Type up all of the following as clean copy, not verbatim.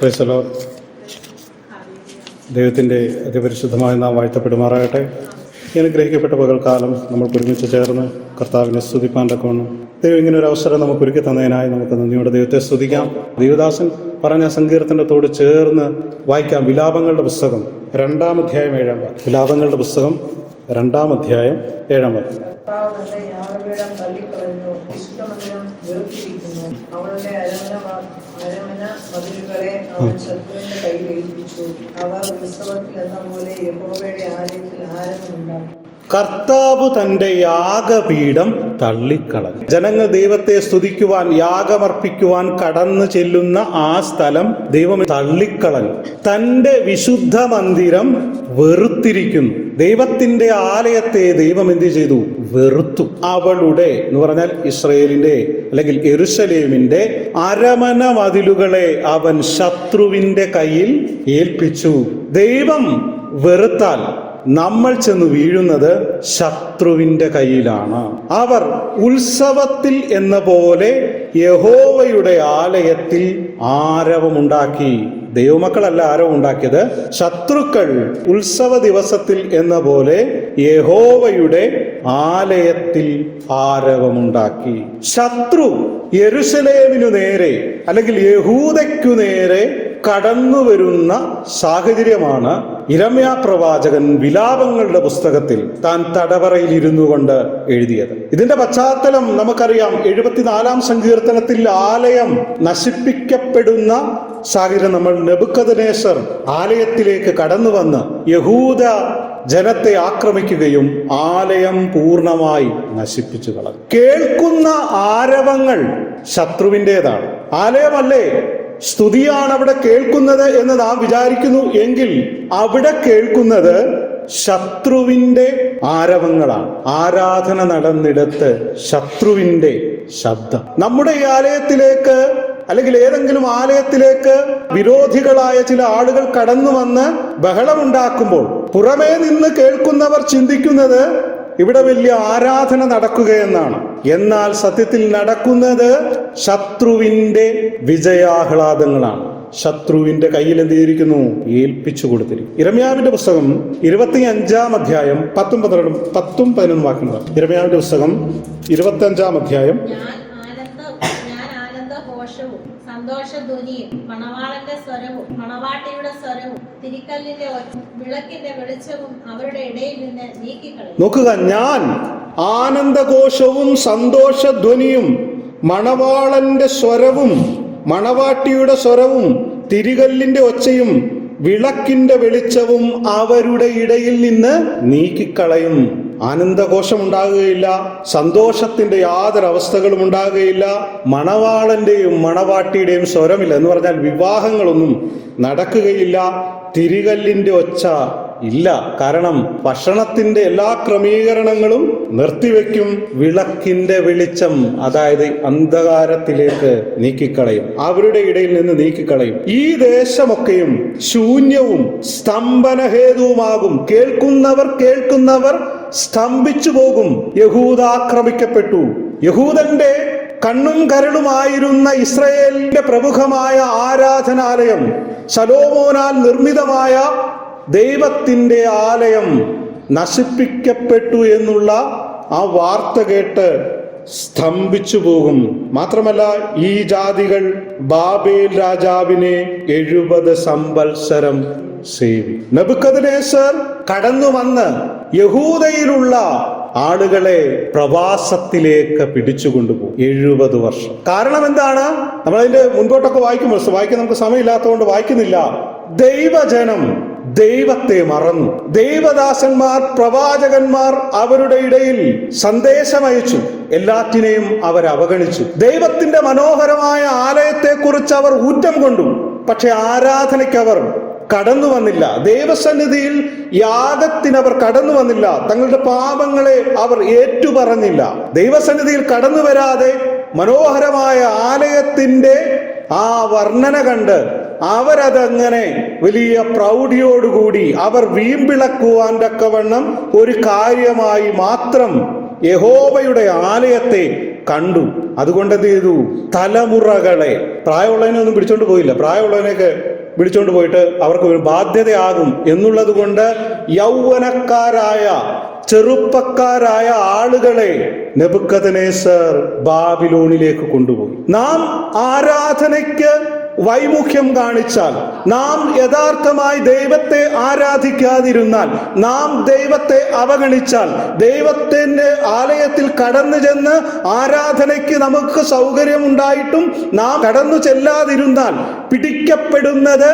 Praise the Lord. ദൈവത്തിൻ്റെ അതിപരിശുദ്ധമായ നാം വാഴ്ത്തപ്പെടുമാറാകട്ടെ. ഈ അനുഗ്രഹിക്കപ്പെട്ട പകൽക്കാലം നമുക്ക് ഒരുമിച്ച് ചേർന്ന് കർത്താവിനെ സ്തുതിപ്പാൻ തക്കവണ്ണം ദൈവം ഇങ്ങനെ ഒരു അവസരം നമുക്ക് ഒരുക്കി തന്നതിനായി നമുക്ക് നന്ദിയോടെ ദൈവത്തെ സ്തുതിക്കാം. ദൈവദാസൻ പറഞ്ഞ സങ്കീർത്തനത്തോട് ചേർന്ന് വായിക്കാം. വിലാപങ്ങളുടെ പുസ്തകം 2-ാം അധ്യായം 7-ാം വാക്യം. വിലാപങ്ങളുടെ പുസ്തകം 2-ാം അധ്യായം 7-ാം വാക്യം. കർത്താവ് തന്റെ യാഗപീഠം തള്ളിക്കളഞ്ഞു. ജനങ്ങൾ ദൈവത്തെ സ്തുതിക്കുവാൻ യാഗമർപ്പിക്കുവാൻ കടന്നു ചെല്ലുന്ന ആ സ്ഥലം ദൈവം തള്ളിക്കളഞ്ഞു. തന്റെ വിശുദ്ധ മന്ദിരം വെറുത്തിരിക്കുന്നു. ദൈവത്തിന്റെ ആലയത്തെ ദൈവം എന്ത് ചെയ്തു? വെറുത്തു. അവളുടെ എന്ന് പറഞ്ഞാൽ ഇസ്രയേലിന്റെ അല്ലെങ്കിൽ യെരൂശലേമിന്റെ അരമന മതിലുകളെ അവൻ ശത്രുവിന്റെ കയ്യിൽ ഏൽപ്പിച്ചു. ദൈവം വെറുത്താൽ നമ്മൾ ചെന്ന് വീഴുന്നത് ശത്രുവിന്റെ കയ്യിലാണ്. അവർ ഉത്സവത്തിൽ എന്ന പോലെ യഹോവയുടെ ആലയത്തിൽ ആരവമുണ്ടാക്കി. ദൈവമക്കളല്ല ആരവം ഉണ്ടാക്കിയത്, ശത്രുക്കൾ ഉത്സവ ദിവസത്തിൽ എന്ന പോലെ യഹോവയുടെ ആലയത്തിൽ ആരവമുണ്ടാക്കി. ശത്രു യെരൂശലേമിനു നേരെ അല്ലെങ്കിൽ യഹൂദയ്ക്കു നേരെ കടന്നു വരുന്ന സാഹചര്യമാണ് യിരെമ്യാ പ്രവാചകൻ വിലാപങ്ങളുടെ പുസ്തകത്തിൽ താൻ തടവറയിൽ ഇരുന്നു കൊണ്ട് എഴുതിയത്. ഇതിന്റെ പശ്ചാത്തലം നമുക്കറിയാം. 74-ാം സങ്കീർത്തനത്തിൽ ആലയം നശിപ്പിക്കപ്പെടുന്ന സാഹചര്യം നമ്മൾ നെബൂഖദ്നേസർ ആലയത്തിലേക്ക് കടന്നു വന്ന് യഹൂദ ജനത്തെ ആക്രമിക്കുകയും ആലയം പൂർണ്ണമായി നശിപ്പിച്ചു കളഞ്ഞു. കേൾക്കുന്ന ആരവങ്ങൾ ശത്രുവിൻ്റെതാണ്. ആലയമല്ലേ, സ്തുതിയാണ് അവിടെ കേൾക്കുന്നത് എന്ന് നാം വിചാരിക്കുന്നു എങ്കിൽ അവിടെ കേൾക്കുന്നത് ശത്രുവിന്റെ ആരവങ്ങളാണ്. ആരാധന നടന്നിടത്ത് ശത്രുവിന്റെ ശബ്ദം. നമ്മുടെ ഈ ആലയത്തിലേക്ക് അല്ലെങ്കിൽ ഏതെങ്കിലും ആലയത്തിലേക്ക് വിരോധികളായ ചില ആളുകൾ കടന്നു വന്ന് ബഹളമുണ്ടാക്കുമ്പോൾ പുറമേ നിന്ന് കേൾക്കുന്നവർ ചിന്തിക്കുന്നത് ഇവിടെ വലിയ ആരാധന നടക്കുകയെന്നാണ്. എന്നാൽ സത്യത്തിൽ നടക്കുന്നത് ശത്രുവിന്റെ വിജയാഹ്ലാദങ്ങളാണ്. ശത്രുവിന്റെ കയ്യിൽ എന്ത് ചെയ്തിരിക്കുന്നു? ഏൽപ്പിച്ചു കൊടുത്തിരിക്കുന്നു. യിരെമ്യാവിന്റെ പുസ്തകം 25-ാം അധ്യായം 10-11 വാക്യങ്ങൾ. യിരെമ്യാവിന്റെ പുസ്തകം 25-ാം അധ്യായം. സന്തോഷധ്വനിയും മണവാളന്റെ സ്വരവും മണവാട്ടിയുടെ സ്വരവും തിരിക്കല്ലിന്റെ വിളക്കിന്റെ വെളിച്ചവും അവരുടെ ഇടയിൽ നിന്ന് നീക്കിക്കളയും. നോക്കുക, ഞാൻ ആനന്ദഘോഷവും സന്തോഷധ്വനിയും മണവാളന്റെ സ്വരവും മണവാട്ടിയുടെ സ്വരവും തിരികല്ലിന്റെ ഒച്ചയും വിളക്കിന്റെ വെളിച്ചവും അവരുടെ ഇടയിൽ നിന്ന് നീക്കിക്കളയും. ആനന്ദഘോഷം ഉണ്ടാകുകയില്ല, സന്തോഷത്തിന്റെ യാതൊരു അവസ്ഥകളും ഉണ്ടാകുകയില്ല, മണവാളന്റെയും മണവാട്ടിയുടെയും സ്വരമില്ല എന്ന് പറഞ്ഞാൽ വിവാഹങ്ങളൊന്നും നടക്കുകയില്ല, തിരികല്ലിന്റെ ഒച്ച ഇല്ല. കാരണം ഭക്ഷണത്തിന്റെ എല്ലാ ക്രമീകരണങ്ങളും നിർത്തിവെക്കും. വിളക്കിന്റെ വെളിച്ചം അതായത് അന്ധകാരത്തിലേക്ക് നീക്കിക്കളയും, അവരുടെ ഇടയിൽ നിന്ന് നീക്കിക്കളയും. ഈ ദേശമൊക്കെയും ശൂന്യവും സ്തംഭനഹേതുവുമാകും. കേൾക്കുന്നവർ സ്തംഭിച്ചു പോകും. യഹൂദ ആക്രമിക്കപ്പെട്ടു. യഹൂദന്റെ കണ്ണും കരളുമായിരുന്ന ഇസ്രയേലിന്റെ പ്രമുഖമായ ആരാധനാലയം, ശലോമോനാൽ നിർമ്മിതമായ ദൈവത്തിന്റെ ആലയം നശിപ്പിക്കപ്പെട്ടു എന്നുള്ള ആ വാർത്ത കേട്ട് സ്തംഭിച്ചു പോകും. മാത്രമല്ല, ഈ ജാതികൾ ബാബേൽ രാജാവിനെ 70 സംവത്സരം സേവി. നെബൂഖദ്നേസർ കടന്നു വന്ന് യഹൂദയിലുള്ള ആളുകളെ പ്രവാസത്തിലേക്ക് പിടിച്ചുകൊണ്ടുപോകും 70 വർഷം. കാരണം എന്താണ്? നമ്മളതിന്റെ മുൻപോട്ടൊക്കെ വായിക്കാൻ നമുക്ക് സമയമില്ലാത്തതുകൊണ്ട് വായിക്കുന്നില്ല. ദൈവജനം ദൈവത്തെ മറന്നു. ദൈവദാസന്മാർ പ്രവാചകന്മാർ അവരുടെ ഇടയിൽ സന്ദേശമയച്ചു. എല്ലാറ്റിനെയും അവർ അവഗണിച്ചു. ദൈവത്തിന്റെ മനോഹരമായ ആലയത്തെക്കുറിച്ച് അവർ ഊറ്റം കൊണ്ടു. പക്ഷെ ആരാധനയ്ക്ക് അവർ കടന്നു വന്നില്ല. ദൈവസന്നിധിയിൽ യാഗത്തിനവർ കടന്നു വന്നില്ല. തങ്ങളുടെ പാപങ്ങളെ അവർ ഏറ്റുപറഞ്ഞില്ല. ദൈവസന്നിധിയിൽ കടന്നു വരാതെ മനോഹരമായ ആലയത്തിന്റെ ആ വർണ്ണന കണ്ട് അവരതങ്ങനെ വലിയ പ്രൗഢിയോടുകൂടി അവർ വീമ്പിളക്കുവാൻ തക്കവണ്ണം ഒരു കാര്യമായി മാത്രം യഹോവയുടെ ആലയത്തെ കണ്ടു. അതുകൊണ്ട് എന്ത് ചെയ്തു? തലമുറകളെ, പ്രായമുള്ളതിനൊന്നും പിടിച്ചോണ്ട് പോയില്ല. പ്രായമുള്ളതിനൊക്കെ വിളിച്ചുകൊണ്ട് പോയിട്ട് അവർക്ക് ഒരു ബാധ്യതയാകും എന്നുള്ളത് കൊണ്ട് യൗവനക്കാരായ ചെറുപ്പക്കാരായ ആളുകളെ നെബൂഖദ്നേസർ ബാബിലോണിലേക്ക് കൊണ്ടുപോയി. നാം ആരാധനയ്ക്ക് വൈമുഖ്യം കാണിച്ചാൽ, നാം യഥാർത്ഥമായി ദൈവത്തെ ആരാധിക്കാതിരുന്നാൽ, നാം ദൈവത്തെ അവഗണിച്ചാൽ, ദൈവത്തിന്റെ ആലയത്തിൽ കടന്നു ചെന്ന് ആരാധനയ്ക്ക് നമുക്ക് സൗകര്യമുണ്ടായിട്ടും നാം കടന്നു ചെല്ലാതിരുന്നാൽ പിടിക്കപ്പെടുന്നത്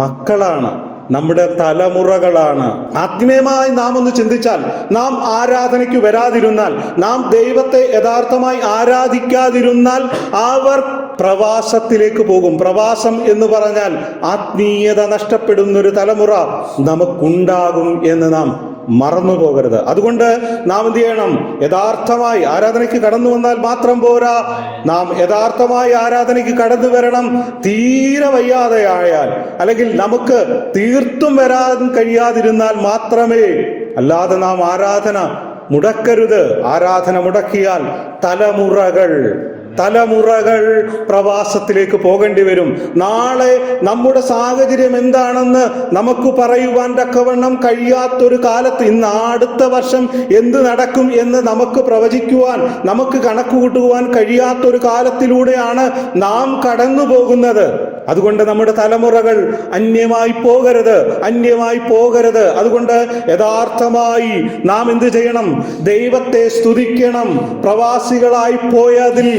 മക്കളാണ്, നമ്മുടെ തലമുറകളാണ്. ആത്മീയമായി നാം ഒന്ന് ചിന്തിച്ചാൽ, നാം ആരാധനയ്ക്ക് വരാതിരുന്നാൽ, നാം ദൈവത്തെ യഥാർത്ഥമായി ആരാധിക്കാതിരുന്നാൽ അവർ പ്രവാസത്തിലേക്ക് പോകും. പ്രവാസം എന്ന് പറഞ്ഞാൽ ആത്മീയത നഷ്ടപ്പെടുന്നൊരു തലമുറ നമുക്കുണ്ടാകും എന്ന് നാം മറന്നു പോകരുത്. അതുകൊണ്ട് നാം എന്ത് ചെയ്യണം? യഥാർത്ഥമായി ആരാധനയ്ക്ക് കടന്നു വന്നാൽ മാത്രം പോരാ, നാം യഥാർത്ഥമായി ആരാധനയ്ക്ക് കടന്നു വരണം. തീരെ വയ്യാതെയായാൽ, അല്ലെങ്കിൽ നമുക്ക് തീർത്തും വരാൻ കഴിയാതിരുന്നാൽ മാത്രമേ, അല്ലാതെ നാം ആരാധന മുടക്കരുത്. ആരാധന മുടക്കിയാൽ തലമുറകൾ പ്രവാസത്തിലേക്ക് പോകേണ്ടി വരും. നാളെ നമ്മുടെ സാഹചര്യം എന്താണെന്ന് നമുക്ക് പറയുവാൻ തക്കവണ്ണം കഴിയാത്തൊരു കാലത്ത്, ഇന്ന് അടുത്ത വർഷം എന്ത് നടക്കും എന്ന് നമുക്ക് പ്രവചിക്കുവാൻ, നമുക്ക് കണക്കുകൂട്ടുവാൻ കഴിയാത്തൊരു കാലത്തിലൂടെയാണ് നാം കടന്നു പോകുന്നത്. അതുകൊണ്ട് നമ്മുടെ തലമുറകൾ അന്യമായി പോകരുത്. അതുകൊണ്ട് യഥാർത്ഥമായി നാം എന്ത് ചെയ്യണം? ദൈവത്തെ സ്തുതിക്കണം. പ്രവാസികളായി പോയതിൽ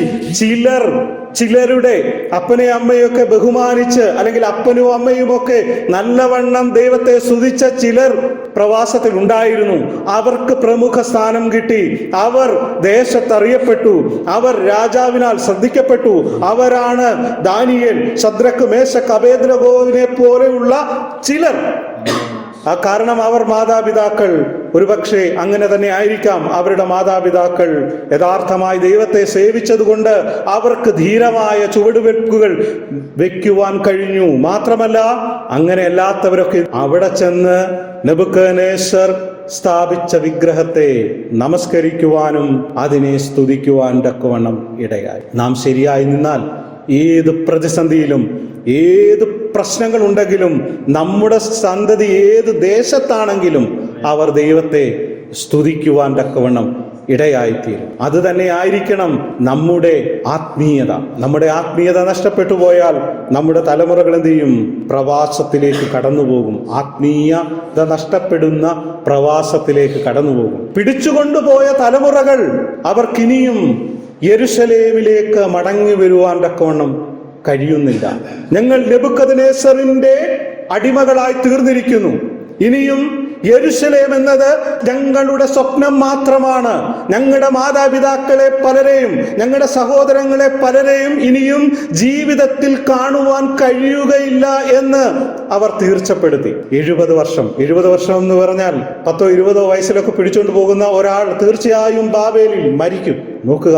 ചിലരുടെ അപ്പനെ അമ്മയൊക്കെ ബഹുമാനിച്ച്, അല്ലെങ്കിൽ അപ്പനും അമ്മയുമൊക്കെ നല്ലവണ്ണം ദൈവത്തെ സ്തുതിച്ച ചിലർ പ്രവാസത്തിൽ ഉണ്ടായിരുന്നു. അവർക്ക് പ്രമുഖ സ്ഥാനം കിട്ടി, അവർ ദേശത്തറിയപ്പെട്ടു, അവർ രാജാവിനാൽ ശ്രദ്ധിക്കപ്പെട്ടു. അവരാണ് ദാനിയേൽ, ശദ്രക്ക്, മേശക്ക്, അബേദ്നെഗോവിനെ പോലെയുള്ള ചിലർ. കാരണം അവർ മാതാപിതാക്കൾ, ഒരുപക്ഷെ അങ്ങനെ തന്നെ ആയിരിക്കാം, അവരുടെ മാതാപിതാക്കൾ യഥാർത്ഥമായി ദൈവത്തെ സേവിച്ചതുകൊണ്ട് അവർക്ക് ധീരമായ ചുവടുവെപ്പുകൾ വെക്കുവാൻ കഴിഞ്ഞു. മാത്രമല്ല, അങ്ങനെ അല്ലാത്തവരൊക്കെ അവിടെ ചെന്ന് നെബൂഖദ്നേസർ സ്ഥാപിച്ച വിഗ്രഹത്തെ നമസ്കരിക്കുവാനും അതിനെ സ്തുതിക്കുവാൻ തക്കവണ്ണം ഇടയായി. നാം ശരിയായി നിന്നാൽ ഏത് പ്രതിസന്ധിയിലും, ഏത് പ്രശ്നങ്ങളുണ്ടെങ്കിലും, നമ്മുടെ സന്തതി ഏത് ദേശത്താണെങ്കിലും അവർ ദൈവത്തെ സ്തുതിക്കുവാൻ തക്കവണ്ണം ഇടയായിത്തീരും. അത് തന്നെ ആയിരിക്കണം നമ്മുടെ ആത്മീയത. നമ്മുടെ ആത്മീയത നഷ്ടപ്പെട്ടു പോയാൽ നമ്മുടെ തലമുറകൾ എന്ത് ചെയ്യും? പ്രവാസത്തിലേക്ക് കടന്നുപോകും. ആത്മീയത നഷ്ടപ്പെടുന്ന പ്രവാസത്തിലേക്ക് കടന്നുപോകും. പിടിച്ചുകൊണ്ടുപോയ തലമുറകൾ അവർക്കിനിയും യെരുശലേമിലേക്ക് മടങ്ങി വരുവാൻ തക്കവണ്ണം കഴിയുന്നില്ല. ഞങ്ങൾ നെബൂഖദ്നേസറിന്റെ അടിമകളായി തീർന്നിരിക്കുന്നു. ഇനിയും യെരുശലേം എന്നത് ഞങ്ങളുടെ സ്വപ്നം മാത്രമാണ്. ഞങ്ങളുടെ മാതാപിതാക്കളെ പലരെയും, ഞങ്ങളുടെ സഹോദരങ്ങളെ പലരെയും ഇനിയും ജീവിതത്തിൽ കാണുവാൻ കഴിയുകയില്ല എന്ന് അവർ തീർച്ചപ്പെടുത്തി. 70 വർഷം എന്ന് പറഞ്ഞാൽ 10-20 വയസ്സിലൊക്കെ പിടിച്ചുകൊണ്ട് പോകുന്ന ഒരാൾ തീർച്ചയായും ബാബേലിൽ മരിക്കും. നോക്കുക,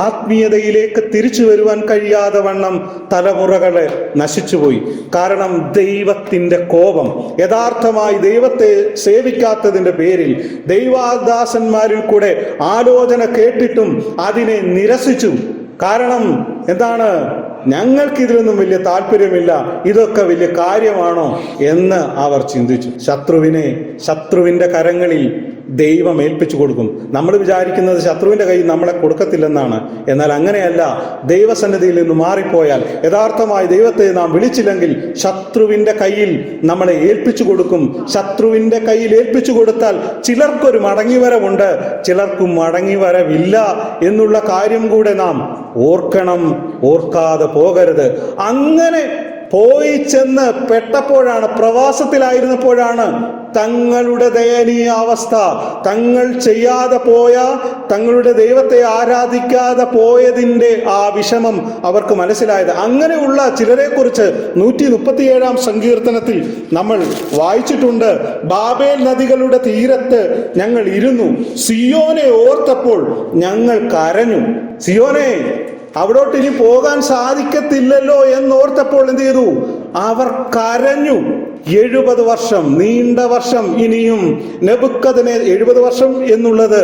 ആത്മീയതയിലേക്ക് തിരിച്ചു വരുവാൻ കഴിയാതെ വണ്ണം തലമുറകളെ നശിച്ചുപോയി. കാരണം ദൈവത്തിന്റെ കോപം, യഥാർത്ഥമായി ദൈവത്തെ സേവിക്കാത്തതിന്റെ പേരിൽ ദൈവദാസന്മാരിൽ കൂടെ ആലോചന കേട്ടിട്ടും അതിനെ നിരസിച്ചു. കാരണം എന്താണ്? ഞങ്ങൾക്ക് ഇതിലൊന്നും വലിയ താല്പര്യമില്ല, ഇതൊക്കെ വലിയ കാര്യമാണോ എന്ന് അവർ ചിന്തിച്ചു. ശത്രുവിന്റെ കരങ്ങളിൽ ദൈവം ഏൽപ്പിച്ചു കൊടുക്കും. നമ്മൾ വിചാരിക്കുന്നത് ശത്രുവിന്റെ കയ്യിൽ നമ്മളെ കൊടുക്കത്തില്ലെന്നാണ്. എന്നാൽ അങ്ങനെയല്ല. ദൈവസന്നിധിയിൽ നിന്ന് മാറിപ്പോയാൽ, യഥാർത്ഥമായി ദൈവത്തെ നാം വിളിച്ചില്ലെങ്കിൽ ശത്രുവിന്റെ കയ്യിൽ നമ്മളെ ഏൽപ്പിച്ചു കൊടുക്കും. ശത്രുവിന്റെ കയ്യിൽ ഏൽപ്പിച്ചു കൊടുത്താൽ ചിലർക്കൊരു മടങ്ങിവരവുണ്ട്, ചിലർക്കും മടങ്ങിവരവില്ല എന്നുള്ള കാര്യം കൂടെ നാം ഓർക്കണം. ഓർക്കാതെ പോകരുത്. അങ്ങനെ പോയി ചെന്ന് പെട്ടപ്പോഴാണ്, പ്രവാസത്തിലായിരുന്നപ്പോഴാണ് തങ്ങളുടെ ദയനീയ അവസ്ഥ, തങ്ങൾ ചെയ്യാതെ പോയ, തങ്ങളുടെ ദൈവത്തെ ആരാധിക്കാതെ പോയതിൻ്റെ ആ വിഷമം അവർക്ക് മനസ്സിലായത്. അങ്ങനെയുള്ള ചിലരെ കുറിച്ച് 137 സങ്കീർത്തനത്തിൽ നമ്മൾ വായിച്ചിട്ടുണ്ട്. ബാബേൽ നദികളുടെ തീരത്ത് ഞങ്ങൾ ഇരുന്നു, സിയോനെ ഓർത്തപ്പോൾ ഞങ്ങൾ കരഞ്ഞു. സിയോനെ, അവിടോട്ട് ഇനി പോകാൻ സാധിക്കത്തില്ലല്ലോ എന്നോർത്തപ്പോൾ എന്ത് ചെയ്തു? അവർ കരഞ്ഞു. 70 വർഷം, നീണ്ട വർഷം ഇനിയും നെബൂഖദ്നേസർ 70 വർഷം എന്നുള്ളത്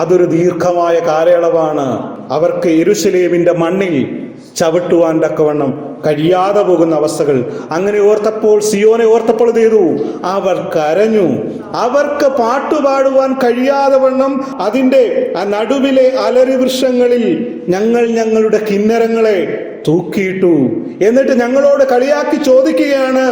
അതൊരു ദീർഘമായ കാലയളവാണ്. അവർക്ക് യെരുശലേമിന്റെ മണ്ണിൽ ചവിട്ടുവാൻ തക്കവണ്ണം കഴിയാതെ പോകുന്ന അവസ്ഥകൾ. അങ്ങനെ ഓർത്തപ്പോൾ, സിയോനെ ഓർത്തപ്പോൾ എന്ത് ചെയ്തു? അവർ കരഞ്ഞു. അവർക്ക് പാട്ടുപാടുവാൻ കഴിയാതെ വണ്ണം അതിൻ്റെ ആ നടുവിലെ അലരി വൃക്ഷങ്ങളിൽ ഞങ്ങൾ ഞങ്ങളുടെ കിന്നരങ്ങളെ തൂക്കിയിട്ടു. എന്നിട്ട് ഞങ്ങളോട് കളിയാക്കി ചോദിക്കുകയാണ്,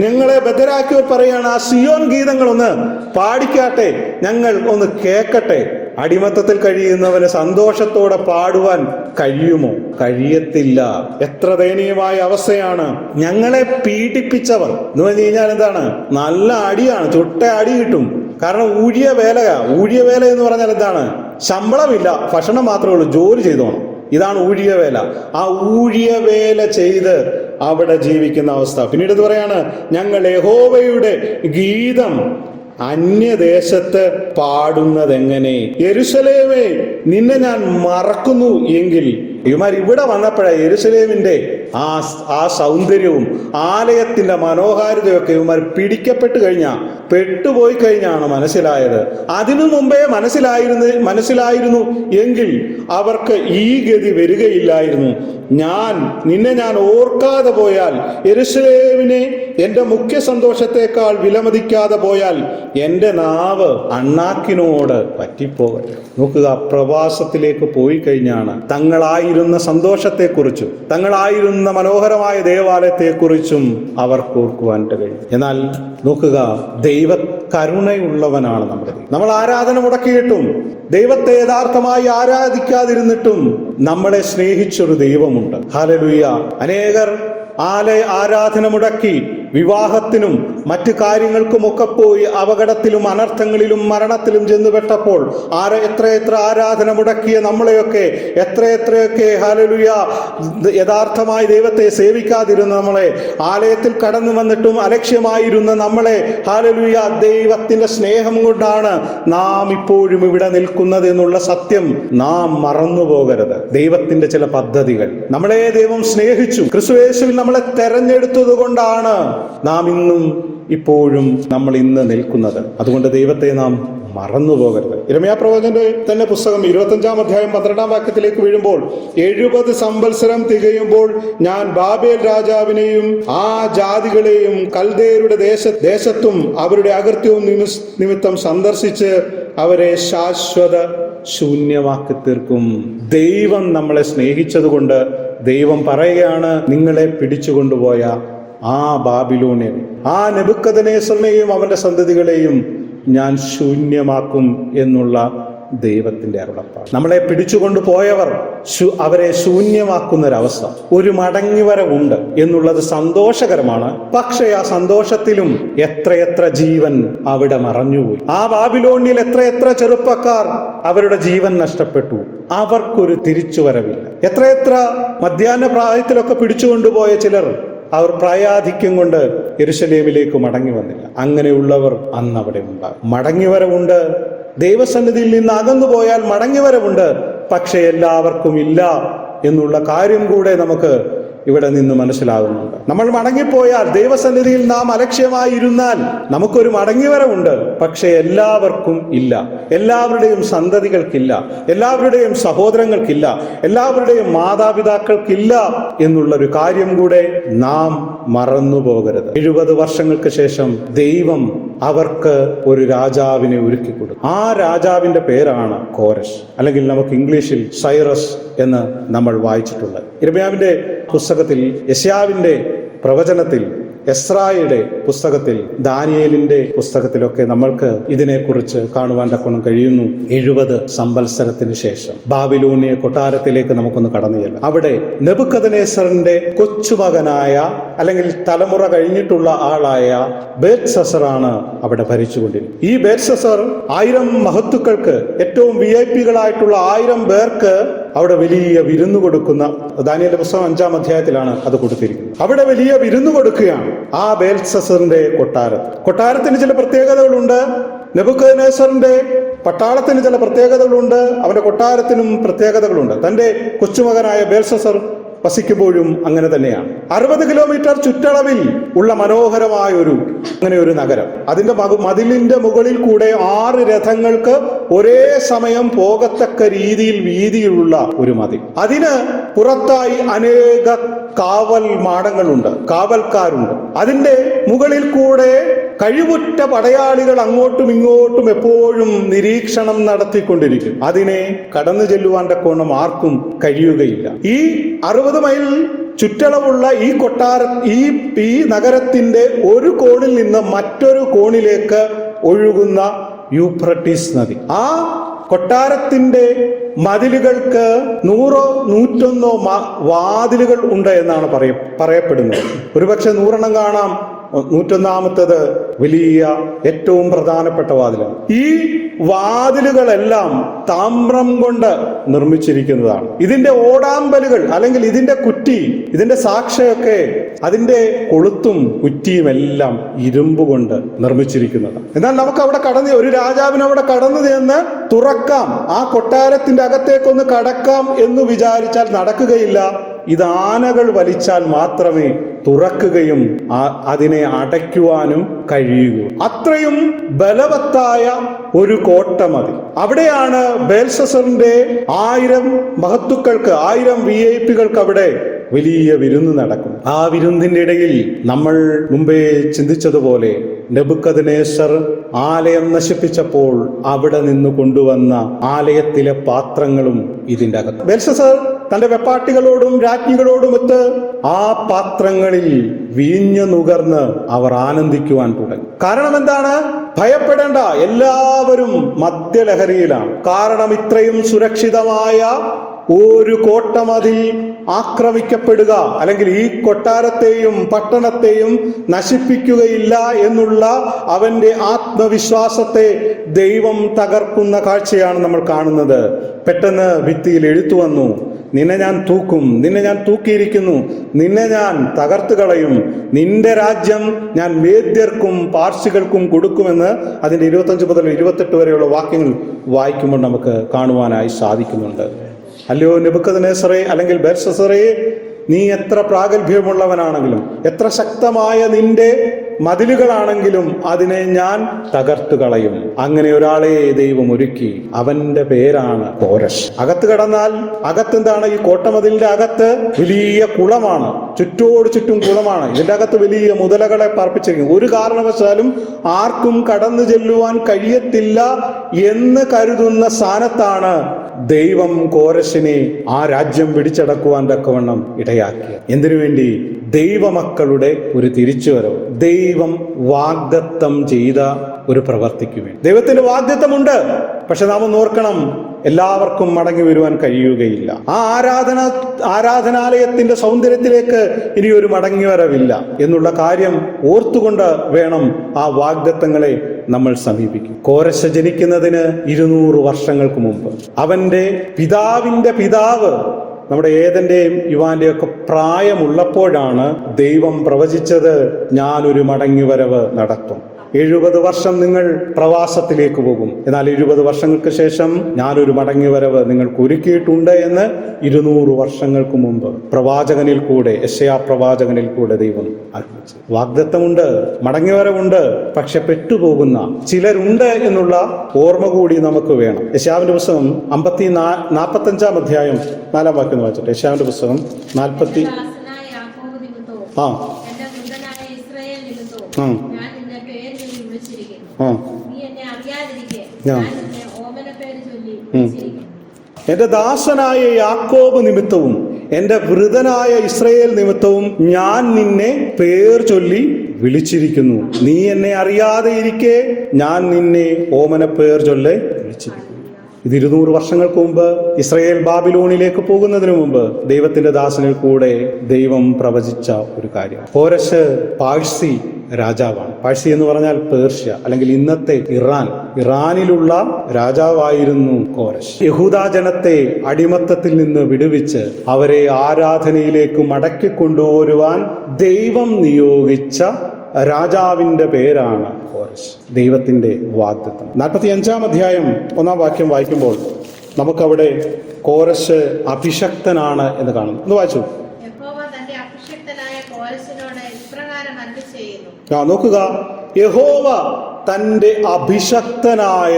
ഞങ്ങളെ ബദ്ധരാക്കിയവർ പറയാണ്, ആ സിയോൻ ഗീതങ്ങളൊന്ന് പാടിക്കാട്ടെ, ഞങ്ങൾ ഒന്ന് കേൾക്കട്ടെ. അടിമത്തത്തിൽ കഴിയുന്നവന് സന്തോഷത്തോടെ പാടുവാൻ കഴിയുമോ? കഴിയത്തില്ല. എത്ര ദയനീയമായ അവസ്ഥയാണ്. ഞങ്ങളെ പീഡിപ്പിച്ചവർ എന്ന് പറഞ്ഞു കഴിഞ്ഞാൽ എന്താണ്? നല്ല അടിയാണ്, ചുട്ട അടി കിട്ടും. കാരണം ഊഴിയ വേല എന്ന് പറഞ്ഞാൽ എന്താണ്? ശമ്പളമില്ല, ഭക്ഷണം മാത്രമേ ഉള്ളൂ, ജോലി ചെയ്തോണം. ഇതാണ് ഊഴിയ വേല. ആ ഊഴിയ വേല ചെയ്ത് അവിടെ ജീവിക്കുന്ന അവസ്ഥ. പിന്നീട് ഇത് പറയാണ്, ഞങ്ങൾ യഹോവയുടെ ഗീതം അന്യദേശത്ത് പാടുന്നതെങ്ങനെ? യെരൂശലേമേ, നിന്നെ ഞാൻ മറക്കുന്നു എങ്കിൽ. ഇവന്മാർ ഇവിടെ വന്നപ്പോഴാണ് യെരൂശലേമിന്റെ ആ സൗന്ദര്യവും ആലയത്തിന്റെ മനോഹാരിതയൊക്കെ ഇവന്മാർ പിടിക്കപ്പെട്ട് പെട്ടുപോയി കഴിഞ്ഞാണ് മനസ്സിലായത്. അതിനു മുമ്പേ മനസ്സിലായിരുന്നു എങ്കിൽ അവർക്ക് ഈ ഗതി വരികയില്ലായിരുന്നു. നിന്നെ ഞാൻ ഓർക്കാതെ പോയാൽ, യെരൂശലേമിനെ എന്റെ മുഖ്യ സന്തോഷത്തെക്കാൾ വിലമതിക്കാതെ പോയാൽ എന്റെ നാവ് അണ്ണാക്കിനോട് പറ്റിപ്പോകട്ടെ. നോക്കുക, പ്രവാസത്തിലേക്ക് പോയി കഴിഞ്ഞാണ് തങ്ങളായിരുന്ന സന്തോഷത്തെക്കുറിച്ചും തങ്ങളായിരുന്ന മനോഹരമായ ദേവാലയത്തെക്കുറിച്ചും അവർക്ക് ഓർക്കുവാൻ കഴിയും. എന്നാൽ നോക്കുക, ദൈവ കരുണയുള്ളവനാണ് നമ്മൾ ആരാധന മുടക്കിയിട്ടും ദൈവത്തെ യഥാർത്ഥമായി ആരാധിക്കാതിരുന്നിട്ടും നമ്മളെ സ്നേഹിച്ചൊരു ദൈവമുണ്ട്. ഹല്ലേലൂയ. അനേകർ ആരാധന മുടക്കി വിവാഹത്തിനും മറ്റു കാര്യങ്ങൾക്കുമൊക്കെ പോയി അപകടത്തിലും അനർത്ഥങ്ങളിലും മരണത്തിലും ചെന്നുപെട്ടപ്പോൾ എത്ര ആരാധന മുടക്കിയ നമ്മളെയൊക്കെ എത്രയൊക്കെ ഹല്ലേലൂയ യഥാർത്ഥമായി ദൈവത്തെ സേവിക്കാതിരുന്ന നമ്മളെ, ആലയത്തിൽ കടന്നു വന്നിട്ടും അലക്ഷ്യമായിരുന്ന നമ്മളെ, ഹല്ലേലൂയ ദൈവത്തിന്റെ സ്നേഹം കൊണ്ടാണ് നാം ഇപ്പോഴും ഇവിടെ നിൽക്കുന്നത് എന്നുള്ള സത്യം നാം മറന്നു പോകരുത്. ദൈവത്തിന്റെ ചില പദ്ധതികൾ, നമ്മളെ ദൈവം സ്നേഹിച്ചു, ക്രിസ്തുയേശുവിൽ നമ്മളെ തെരഞ്ഞെടുത്തത് കൊണ്ടാണ് നാം ഇപ്പോഴും നമ്മൾ ഇന്ന് നിൽക്കുന്നത്. അതുകൊണ്ട് ദൈവത്തെ നാം മറന്നു പോകരുത്. യിരെമ്യാ പ്രവാചകന്റെ തന്നെ പുസ്തകം 25-ാം അധ്യായം 12-ാം വാക്യത്തിലേക്ക് വീഴുമ്പോൾ, 70 സംവത്സരം തികയുമ്പോൾ ഞാൻ ബാബേൽ രാജാവിനെയും ആ ജാതികളെയും കൽദയരുടെ ദേശത്തും അവരുടെ അകൃത്യവും നിമിത്തം സന്ദർശിച്ച് അവരെ ശാശ്വത ശൂന്യമാക്കി തീർക്കും. ദൈവം നമ്മളെ സ്നേഹിച്ചതുകൊണ്ട് ദൈവം പറയുകയാണ്, നിങ്ങളെ പിടിച്ചുകൊണ്ടുപോയ ആ ബാബിലോണിനെ, ആ നെബൂഖദ്നേസറിനെയും അവന്റെ സന്തതികളെയും ഞാൻ ശൂന്യമാക്കും എന്നുള്ള ദൈവത്തിന്റെ അരുളപ്പാട്. നമ്മളെ പിടിച്ചുകൊണ്ടു പോയവർ അവരെ ശൂന്യമാക്കുന്നൊരവസ്ഥ, ഒരു മടങ്ങിവരവുണ്ട് എന്നുള്ളത് സന്തോഷകരമാണ്. പക്ഷേ ആ സന്തോഷത്തിലും എത്രയെത്ര ജീവൻ അവിടെ മറഞ്ഞുപോയി. ആ ബാബിലോണിൽ എത്രയെത്ര ചെറുപ്പക്കാർ അവരുടെ ജീവൻ നഷ്ടപ്പെട്ടു. അവർക്കൊരു തിരിച്ചുവരവില്ല. എത്രയെത്ര മധ്യാഹ്ന പ്രായത്തിലൊക്കെ പിടിച്ചുകൊണ്ടുപോയ ചിലർ അവർ പ്രായാധിക്യം കൊണ്ട് യെരൂശലേമിലേക്ക് മടങ്ങി വന്നില്ല. അങ്ങനെയുള്ളവർ അന്ന് അവിടെ ഉണ്ടാകും. മടങ്ങിവരവുണ്ട്. ദൈവസന്നിധിയിൽ നിന്ന് അകന്നു പോയാൽ മടങ്ങിവരവുണ്ട്. പക്ഷെ എല്ലാവർക്കും ഇല്ല എന്നുള്ള കാര്യം കൂടെ നമുക്ക് ഇവിടെ നിന്ന് മനസ്സിലാകുന്നുണ്ട്. നമ്മൾ മടങ്ങിപ്പോയാൽ, ദൈവസന്നിധിയിൽ നാം അലക്ഷ്യമായിരുന്നാൽ നമുക്കൊരു മടങ്ങിവരവുണ്ട്. പക്ഷെ എല്ലാവർക്കും ഇല്ല. എല്ലാവരുടെയും സന്തതികൾക്കില്ല, എല്ലാവരുടെയും സഹോദരങ്ങൾക്കില്ല, എല്ലാവരുടെയും മാതാപിതാക്കൾക്കില്ല എന്നുള്ളൊരു കാര്യം കൂടെ നാം മറന്നു പോകരുത്. 70 വർഷങ്ങൾക്ക് ശേഷം ദൈവം അവർക്ക് ഒരു രാജാവിനെ ഒരുക്കി കൊടുത്തു. ആ രാജാവിന്റെ പേരാണ് കോരശ്, അല്ലെങ്കിൽ നമുക്ക് ഇംഗ്ലീഷിൽ സൈറസ് എന്ന് നമ്മൾ വായിച്ചിട്ടുള്ളത്. യിരെമ്യാവിന്റെ പുസ്തകത്തിൽ, യെശയ്യാവിന്റെ പ്രവചനത്തിൽ, എസ്രായുടെ പുസ്തകത്തിൽ, ദാനിയേലിന്റെ പുസ്തകത്തിലൊക്കെ നമ്മൾക്ക് ഇതിനെക്കുറിച്ച് കാണുവാൻ തക്കോണം കഴിയുന്നു. 70 സംവത്സരത്തിന് ശേഷം ബാബിലോണിയ കൊട്ടാരത്തിലേക്ക് നമുക്കൊന്ന് കടന്നു ചെല്ലാം. അവിടെ നെബൂഖദ്നേസറിന്റെ കൊച്ചുമകനായ, അല്ലെങ്കിൽ തലമുറ കഴിഞ്ഞിട്ടുള്ള ആളായ ബേൽത്ശസ്സറാണ് അവിടെ ഭരിച്ചുകൊണ്ടിരുന്നത്. ഈ ബേൽത്ശസ്സർ 1000 മഹത്തുക്കൾക്ക്, ഏറ്റവും VIP-കളായിട്ടുള്ള 1000 പേർക്ക് അവിടെ വലിയ വിരുന്നു കൊടുക്കുന്ന, ദാനിയേലിന്റെ പുസ്തകം 5-ാം അധ്യായത്തിലാണ് അത് കൊടുത്തിരിക്കുന്നത്. അവിടെ വലിയ വിരുന്നു കൊടുക്കുകയാണ് ആ ബേൽത്ശസ്സറിന്റെ കൊട്ടാരത്തിന് ചില പ്രത്യേകതകളുണ്ട്. നെബൂഖദ്നേസറിന്റെ പട്ടാളത്തിന് ചില പ്രത്യേകതകളുണ്ട്. അവന്റെ കൊട്ടാരത്തിനും പ്രത്യേകതകളുണ്ട്. തന്റെ കൊച്ചുമകനായ ബേൽത്ശസ്സർ വസിക്കുമ്പോഴും അങ്ങനെ തന്നെയാണ്. 60 കിലോമീറ്റർ ചുറ്റളവിൽ ഉള്ള മനോഹരമായ അങ്ങനെ ഒരു നഗരം. അതിന്റെ മതിലിന്റെ മുകളിൽ കൂടെ 6 രഥങ്ങൾക്ക് ഒരേ സമയം പോകത്തക്ക രീതിയിൽ വീതിയിലുള്ള ഒരു മതിൽ. അതിന് പുറത്തായി അനേക കാവൽ മാടങ്ങളുണ്ട്, കാവൽക്കാരുണ്ട്. അതിന്റെ മുകളിൽ കൂടെ കഴിവുറ്റ പടയാളികൾ അങ്ങോട്ടും ഇങ്ങോട്ടും എപ്പോഴും നിരീക്ഷണം നടത്തിക്കൊണ്ടിരിക്കും. അതിനെ കടന്നു ചെല്ലുവാൻ തക്കവണ്ണം ആർക്കും കഴിയുകയില്ല. ഈ 60 മൈൽ ചുറ്റളവുള്ള ഈ നഗരത്തിന്റെ ഒരു കോണിൽ നിന്ന് മറ്റൊരു കോണിലേക്ക് ഒഴുകുന്ന യൂഫ്രട്ടീസ് നദി. ആ കൊട്ടാരത്തിന്റെ മതിലുകൾക്ക് 100-101 വാതിലുകൾ ഉണ്ട് എന്നാണ് പറയപ്പെടുന്നത്. ഒരുപക്ഷെ 100 കാണാം. 101ാമത്തത് വലിയ ഏറ്റവും പ്രധാനപ്പെട്ട വാതിലാണ്. ഈ വാതിലുകളെല്ലാം താമ്രം കൊണ്ട് നിർമ്മിച്ചിരിക്കുന്നതാണ്. ഇതിന്റെ ഓടാമ്പലുകൾ അല്ലെങ്കിൽ ഇതിന്റെ കുറ്റി, ഇതിന്റെ സാക്ഷയൊക്കെ അതിന്റെ കൊളുത്തും കുറ്റിയും എല്ലാം ഇരുമ്പ് കൊണ്ട് നിർമ്മിച്ചിരിക്കുന്നതാണ്. എന്നാൽ നമുക്ക് അവിടെ ഒരു രാജാവിന് അവിടെ കടന്നു ചെന്ന് തുറക്കാം, ആ കൊട്ടാരത്തിന്റെ അകത്തേക്കൊന്ന് കടക്കാം എന്ന് വിചാരിച്ചാൽ നടക്കുകയില്ല. ഇത് ആനകൾ വലിച്ചാൽ മാത്രമേ തുറക്കുകയും അതിനെ അടയ്ക്കുവാനും കഴിയുകയുള്ളൂ. അത്രയും ബലവത്തായ ഒരു കോട്ട മതി. അവിടെയാണ് ബേൽഷസറിന്റെ 1000 മഹത്തുക്കൾക്ക്, 1000 VIP-കൾക്ക് അവിടെ വലിയ വിരുന്ന് നടക്കും. ആ വിരുന്നിന്റെ ഇടയിൽ നമ്മൾ മുമ്പേ ചിന്തിച്ചതുപോലെ നെബൂഖദ്നേസർ ആലയം നശിപ്പിച്ചപ്പോൾ അവിടെ നിന്ന് കൊണ്ടുവന്ന ആലയത്തിലെ പാത്രങ്ങളും ഇതിന്റെ അകത്ത്. ബേൽഷസർ തന്റെ വെപ്പാട്ടികളോടും രാജ്ഞികളോടുമൊത്ത് ആ പാത്രങ്ങളിൽ വീഞ്ഞു നുകർന്ന് അവർ ആനന്ദിക്കുവാൻ തുടങ്ങി. കാരണം എന്താണ്? ഭയപ്പെടേണ്ട, എല്ലാവരും മദ്യലഹരിയിലാണ്. കാരണം ഇത്രയും സുരക്ഷിതമായ ഒരു കോട്ടമതിൽ ആക്രമിക്കപ്പെടുക അല്ലെങ്കിൽ ഈ കൊട്ടാരത്തെയും പട്ടണത്തെയും നശിപ്പിക്കുകയില്ല എന്നുള്ള അവന്റെ ആത്മവിശ്വാസത്തെ ദൈവം തകർക്കുന്ന കാഴ്ചയാണ് നമ്മൾ കാണുന്നത്. പെട്ടെന്ന് ഭിത്തിയിൽ എഴുത്തു വന്നു, നിന്നെ ഞാൻ തൂക്കും, നിന്നെ ഞാൻ തൂക്കിയിരിക്കുന്നു, നിന്നെ ഞാൻ തകർത്ത് കളയും, നിന്റെ രാജ്യം ഞാൻ മേദ്യർക്കും പാർസികൾക്കും കൊടുക്കുമെന്ന് അതിന്റെ 25 മുതൽ 28 വരെയുള്ള വാക്യങ്ങൾ വായിക്കുമ്പോൾ നമുക്ക് കാണുവാനായി സാധിക്കുന്നുണ്ട്. അല്ലയോ നെബൂഖദ്നേസറേ അല്ലെങ്കിൽ ബേൽഷസറേ, നീ എത്ര പ്രാഗൽഭ്യമുള്ളവനാണെങ്കിലും എത്ര ശക്തമായ നിന്റെ മതിലുകളാണെങ്കിലും അതിനെ ഞാൻ തകർത്തു കളയും. അങ്ങനെ ഒരാളെ ദൈവം ഒരുക്കി. അവന്റെ പേരാണ് കോരശ്. അകത്ത് കടന്നാൽ അകത്തെന്താണ്? ഈ കോട്ടമതിലിന്റെ അകത്ത് വലിയ കുളമാണ്, ചുറ്റോട് ചുറ്റും കുളമാണ്. ഇതിന്റെ അകത്ത് വലിയ മുതലകളെ പാർപ്പിച്ചിരിക്കുന്നു. ഒരു കാരണവശാലും ആർക്കും കടന്നു ചെല്ലുവാൻ കഴിയത്തില്ല എന്ന് കരുതുന്ന സ്ഥാനത്താണ് ദൈവം കോരശിനെ ആ രാജ്യം പിടിച്ചടക്കുവാൻ തക്കവണ്ണം ഇടയാക്കിയത്. എന്തിനു വേണ്ടി? ദൈവമക്കളുടെ ഒരു തിരിച്ചുവരവ്, ദൈവം വാഗ്ദത്തം ചെയ്ത ഒരു പ്രവർത്തിക്ക് വേണ്ടി. ദൈവത്തിന്റെ വാഗ്ദത്തമുണ്ട്, പക്ഷെ നാം ഒന്ന് ഓർക്കണം, എല്ലാവർക്കും മടങ്ങി വരുവാൻ കഴിയുകയില്ല. ആ ആരാധനാലയത്തിന്റെ സൗന്ദര്യത്തിലേക്ക് ഇനി ഒരു മടങ്ങിവരവില്ല എന്നുള്ള കാര്യം ഓർത്തുകൊണ്ട് വേണം ആ വാഗ്ദത്തങ്ങളെ നമ്മൾ സമീപിക്കും. കോരശ് ജനിക്കുന്നതിന് 200 വർഷങ്ങൾക്ക് മുമ്പ് അവന്റെ പിതാവിന്റെ പിതാവ് നമ്മുടെ ഏദന്റെയും യുവാന്റെയും ഒക്കെ പ്രായമുള്ളപ്പോഴാണ് ദൈവം പ്രവചിച്ചത്, ഞാനൊരു മടങ്ങിവരവ് നടത്തും. 70 വർഷം നിങ്ങൾ പ്രവാസത്തിലേക്ക് പോകും, എന്നാൽ 70 വർഷങ്ങൾക്ക് ശേഷം ഞാനൊരു മടങ്ങിവരവ് നിങ്ങൾക്ക് ഒരുക്കിയിട്ടുണ്ട് എന്ന് 200 വർഷങ്ങൾക്ക് മുമ്പ് പ്രവാചകനിൽ കൂടെ, യെശയ്യാ പ്രവാചകനിൽ കൂടെ ദൈവം അറിയിച്ചു. വാഗ്ദത്തമുണ്ട്, മടങ്ങിവരവുണ്ട്, പക്ഷെ പെട്ടുപോകുന്ന ചിലരുണ്ട് എന്നുള്ള ഓർമ്മ കൂടി നമുക്ക് വേണം. യെശയ്യാവിന്റെ പുസ്തകം 45-ാം അധ്യായം 4-ാം വാക്യം വായിച്ചിട്ട്. യെശയ്യാവിന്റെ പുസ്തകം 40 എന്റെ ദാസനായ യാക്കോബ് നിമിത്തവും എന്റെ വൃതനായ ഇസ്രായേൽ നിമിത്തവും ഞാൻ നിന്നെ പേർ ചൊല്ലി വിളിച്ചിരിക്കുന്നു. നീ എന്നെ അറിയാതെ ഇരിക്കെ ഞാൻ നിന്നെ ഓമന പേർ ചൊല്ലെ വിളിച്ചിരിക്കുന്നു. ഇത് 200 വർഷങ്ങൾക്ക് മുമ്പ് ഇസ്രായേൽ ബാബിലോണിലേക്ക് പോകുന്നതിന് മുമ്പ് ദൈവത്തിന്റെ ദാസനിൽ കൂടെ ദൈവം പ്രവചിച്ച ഒരു കാര്യം. കോരശ് പാഴ്സി രാജാവാണ്. പാഴ്സി എന്ന് പറഞ്ഞാൽ പേർഷ്യ അല്ലെങ്കിൽ ഇന്നത്തെ ഇറാനിലുള്ള രാജാവായിരുന്നു കോരശ്. യഹൂദാ ജനത്തെ അടിമത്തത്തിൽ നിന്ന് വിടുവിച്ച് അവരെ ആരാധനയിലേക്ക് മടക്കിക്കൊണ്ടുവരുവാൻ ദൈവം നിയോഗിച്ച രാജാവിന്റെ പേരാണ് കോരശ്. ദൈവത്തിന്റെ വാഗ്ദത്തം. 45-ാം അധ്യായം 1-ാം വാക്യം വായിക്കുമ്പോൾ നമുക്കവിടെ കോരശ് അഭിഷക്തനാണ് എന്ന് കാണുന്നു. ഒന്ന് വായിച്ചു. നോക്കുക, യഹോവ തൻ്റെ അഭിഷക്തനായ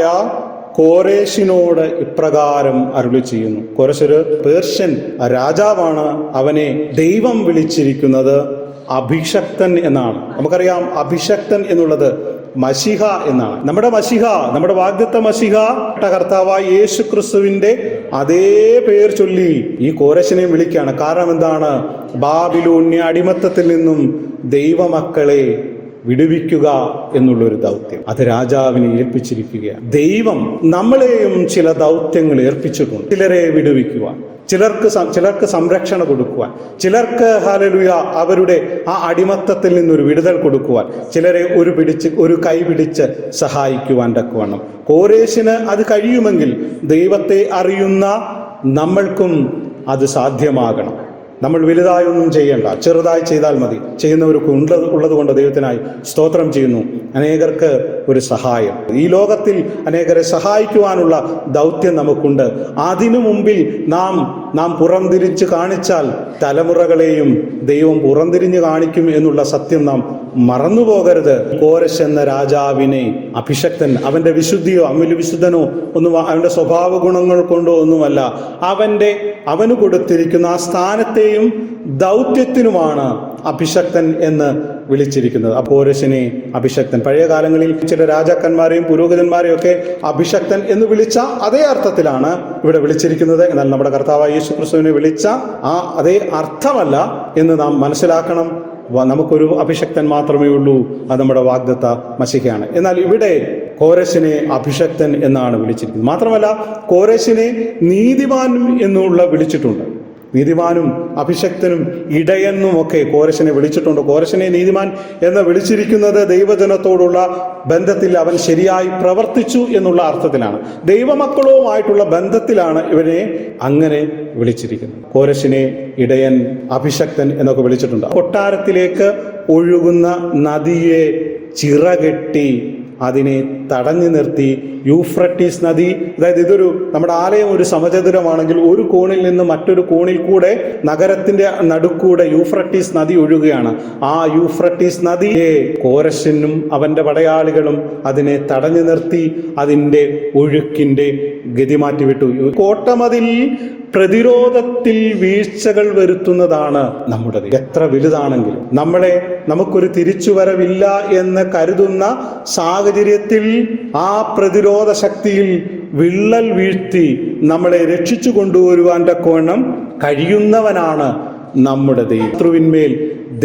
കോരേശിനോട് ഇപ്രകാരം അരുളി ചെയ്യുന്നു. കോരേശ് ഒരു പേർഷ്യൻ രാജാവാണ്. അവനെ ദൈവം വിളിച്ചിരിക്കുന്നത് അഭിഷക്തൻ എന്നാണ്. നമുക്കറിയാം അഭിഷക്തൻ എന്നുള്ളത് മശിഹ എന്നാണ്. നമ്മുടെ മശിഹ, നമ്മുടെ വാഗ്ദത്ത മശിഹ കർത്താവായ യേശു ക്രിസ്തുവിന്റെ അതേ പേർ ചൊല്ലി ഈ കോരേശിനെ വിളിക്കുകയാണ്. കാരണം എന്താണ്? ബാബിലോണ്യ അടിമത്തത്തിൽ നിന്നും ദൈവമക്കളെ വിടുവിക്കുക എന്നുള്ളൊരു ദൗത്യം അത് രാജാവിനെ ഏൽപ്പിച്ചിരിക്കുകയാണ്. ദൈവം നമ്മളെയും ചില ദൗത്യങ്ങൾ ഏൽപ്പിച്ചിട്ടുണ്ട്. ചിലരെ വിടുവിക്കുവാൻ, ചിലർക്ക് സംരക്ഷണ കൊടുക്കുവാൻ, ചിലർക്ക് ഹല്ലേലൂയ അവരുടെ ആ അടിമത്തത്തിൽ നിന്നൊരു വിടുതൽ കൊടുക്കുവാൻ, ചിലരെ ഒരു കൈ പിടിച്ച് സഹായിക്കുവാൻ തക്കവണ്ണം. കോരേശിന് അത് കഴിയുമെങ്കിൽ ദൈവത്തെ അറിയുന്ന നമ്മൾക്കും അത് സാധ്യമാകണം. നമ്മൾ വലുതായൊന്നും ചെയ്യേണ്ട, ചെറുതായി ചെയ്താൽ മതി. ചെയ്യുന്നവർക്ക് ഉള്ളത് കൊണ്ട് ദൈവത്തിനായി സ്തോത്രം ചെയ്യുന്നു. അനേകർക്ക് ഒരു സഹായം, ഈ ലോകത്തിൽ അനേകരെ സഹായിക്കുവാനുള്ള ദൗത്യം നമുക്കുണ്ട്. അതിനു മുമ്പിൽ നാം പുറംതിരിച്ച് കാണിച്ചാൽ തലമുറകളെയും ദൈവം പുറംതിരിഞ്ഞ് കാണിക്കും എന്നുള്ള സത്യം നാം മറന്നുപോകരുത്. കോരേശ് എന്ന രാജാവിനെ അഭിഷക്തൻ, അവന്റെ വിശുദ്ധിയോ അവന് വിശുദ്ധനോ ഒന്നും, അവന്റെ സ്വഭാവ ഗുണങ്ങൾ കൊണ്ടോ ഒന്നുമല്ല, അവന് കൊടുത്തിരിക്കുന്ന ആ സ്ഥാനത്തെയും ദൗത്യത്തിനുമാണ് അഭിഷക്തൻ എന്ന് വിളിച്ചിരിക്കുന്നത്. കോരേശിനെ അഭിഷക്തൻ, പഴയ കാലങ്ങളിൽ ചില രാജാക്കന്മാരെയും പുരോഹിതന്മാരെയും ഒക്കെ അഭിഷക്തൻ എന്ന് വിളിച്ച അതേ അർത്ഥത്തിലാണ് ഇവിടെ വിളിച്ചിരിക്കുന്നത്. എന്നാൽ നമ്മുടെ കർത്താവായ യേശു ക്രിസ്തുവിനെ വിളിച്ച ആ അതേ അർത്ഥമല്ല എന്ന് നാം മനസ്സിലാക്കണം. നമുക്കൊരു അഭിഷക്തൻ മാത്രമേ ഉള്ളൂ, അത് നമ്മുടെ വാഗ്ദത്ത മശിഹയാണ്. എന്നാൽ ഇവിടെ കോരേശിനെ അഭിഷക്തൻ എന്നാണ് വിളിച്ചിരിക്കുന്നത്. മാത്രമല്ല കോരേശിനെ നീതിമാൻ എന്നുള്ള വിളിച്ചിട്ടുണ്ട്. നീതിമാനും അഭിഷക്തനും ഇടയനും ഒക്കെ കോരേശിനെ വിളിച്ചിട്ടുണ്ട്. കോരേശിനെ നീതിമാൻ എന്ന് വിളിച്ചിരിക്കുന്നത് ദൈവജനത്തോടുള്ള ബന്ധത്തിൽ അവൻ ശരിയായി പ്രവർത്തിച്ചു എന്നുള്ള അർത്ഥത്തിലാണ്. ദൈവമക്കളുമായിട്ടുള്ള ബന്ധത്തിലാണ് ഇവനെ അങ്ങനെ വിളിച്ചിരിക്കുന്നത്. കോരേശിനെ ഇടയൻ, അഭിഷക്തൻ എന്നൊക്കെ വിളിച്ചിട്ടുണ്ട്. കൊട്ടാരത്തിലേക്ക് ഒഴുകുന്ന നദിയെ ചിറകെട്ടി അതിനെ തടഞ്ഞു നിർത്തി യൂഫ്രട്ടീസ് നദി, അതായത് നമ്മുടെ ആലയം ഒരു സമചതുരമാണെങ്കിൽ ഒരു കോണിൽ നിന്ന് മറ്റൊരു കോണിൽ കൂടെ നഗരത്തിന്റെ നടുക്കൂടെ യൂഫ്രട്ടീസ് നദി ഒഴുകുകയാണ്. ആ യൂഫ്രട്ടീസ് നദിയെ കോരേശിനും അവന്റെ പടയാളികളും അതിനെ തടഞ്ഞു നിർത്തി അതിൻ്റെ ഒഴുക്കിന്റെ ഗതി മാറ്റിവിട്ടു. കോട്ടമതിൽ പ്രതിരോധത്തിൽ വീഴ്ചകൾ വരുത്തുന്നതാണ് നമ്മുടെ. എത്ര വലുതാണെങ്കിലും നമുക്കൊരു തിരിച്ചുവരവില്ല എന്ന് കരുതുന്ന സാഹചര്യത്തിൽ ആ പ്രതിരോധ ശക്തിയിൽ വിള്ളൽ വീഴ്ത്തി നമ്മളെ രക്ഷിച്ചു കൊണ്ടുവരുവാൻ തക്കവണ്ണം കഴിയുന്നവനാണ് നമ്മുടെ ശത്രുവിന്മേൽ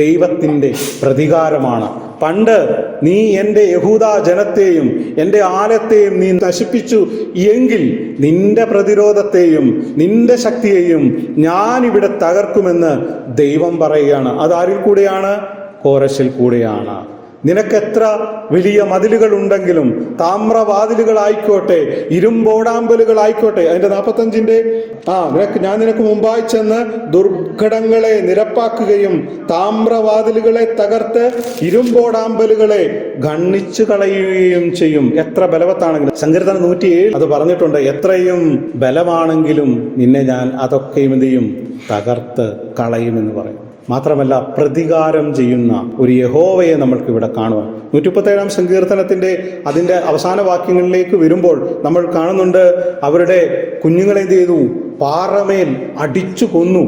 ദൈവത്തിൻ്റെ പ്രതികാരമാണ്. പണ്ട് നീ എൻ്റെ യഹൂദ ജനത്തെയും എൻ്റെ ആലയത്തെയും നീ നശിപ്പിച്ചു എങ്കിൽ നിന്റെ പ്രതിരോധത്തെയും നിന്റെ ശക്തിയെയും ഞാനിവിടെ തകർക്കുമെന്ന് ദൈവം പറയുകയാണ്. അതാരിൽ കൂടെയാണ്? കോരേശിൽ കൂടെയാണ്. നിനക്കെത്ര വലിയ മതിലുകൾ ഉണ്ടെങ്കിലും, താമ്രവാതിലുകളായിക്കോട്ടെ, ഇരുമ്പോടാമ്പലുകളായിക്കോട്ടെ, അതിന്റെ 45ന്റെ ഞാൻ നിനക്ക് മുമ്പായി ചെന്ന് ദുർഘടങ്ങളെ നിരപ്പാക്കുകയും താമ്രവാതിലുകളെ തകർത്ത് ഇരുമ്പോടാമ്പലുകളെ ഗണ്ണിച്ചു കളയുകയും ചെയ്യും. എത്ര ബലവത്താണെങ്കിലും, സങ്കീർത്തനം 107 അത് പറഞ്ഞിട്ടുണ്ട്. എത്രയും ബലമാണെങ്കിലും നിന്നെ ഞാൻ അതൊക്കെയും എന്ത് ചെയ്യും? തകർത്ത് കളയുമെന്ന് പറയും. മാത്രമല്ല പ്രതികാരം ചെയ്യുന്ന ഒരു യഹോവയെ നമ്മൾക്ക് ഇവിടെ കാണുവാൻ. 137 സങ്കീർത്തനത്തിന്റെ അതിൻ്റെ അവസാന വാക്യങ്ങളിലേക്ക് വരുമ്പോൾ നമ്മൾ കാണുന്നുണ്ട്, അവരുടെ കുഞ്ഞുങ്ങളെ എന്ത് ചെയ്തു? പാറമേൽ അടിച്ചു കൊന്നു.